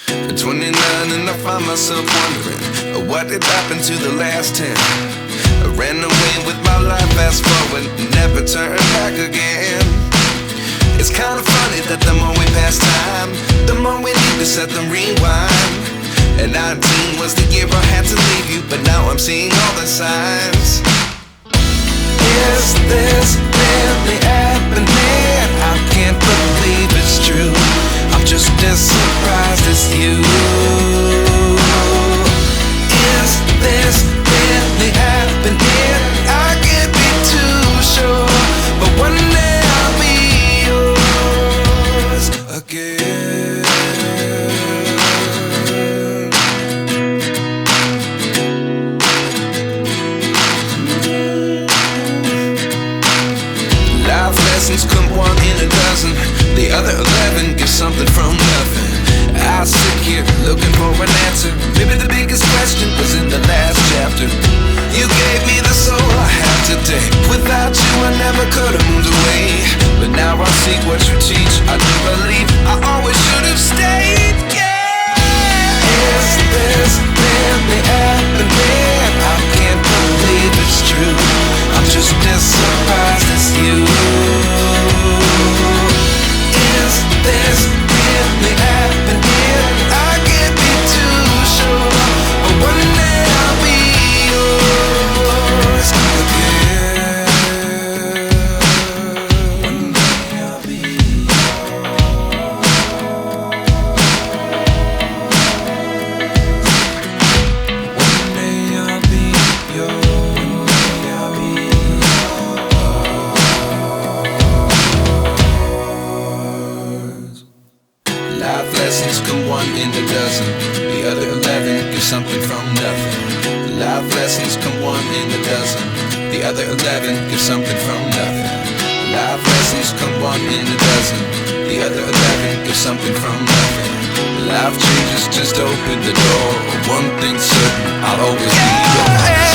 At 29 and I find myself wondering, what did happen to the last 10? I ran away with my life, fast forward, never turn back again. It's kinda funny that the more we pass time, the more we need to set them rewind. And 19 was the year I had to leave you, but now I'm seeing all the signs. Is this really happening? I can't believe it's true. I'm just as surprised as you. Is this really happening? I can't be too sure, but one day I'll be yours again. Life lessons come one in a dozen. The other 11 give something from nothing. I sit here looking for an answer. Maybe the biggest question was in the last chapter. You gave me the soul I have today. Without you I never could have moved away. But now I see what you teach. I do believe I always should have stayed. Yeah. Is this really happening? I can't believe it's true. I'm just as surprised as you. Is this really happening? I can't be too sure, but one day I'll be yours again. One day I'll be yours. One day I'll be yours. Life lessons come one in a dozen. The other 11 give something from nothing. Life lessons come one in a dozen. The other 11 give something from nothing. Life lessons come one in a dozen. The other 11 give something from nothing. Life changes just open the door. One thing's certain, I'll always be yours.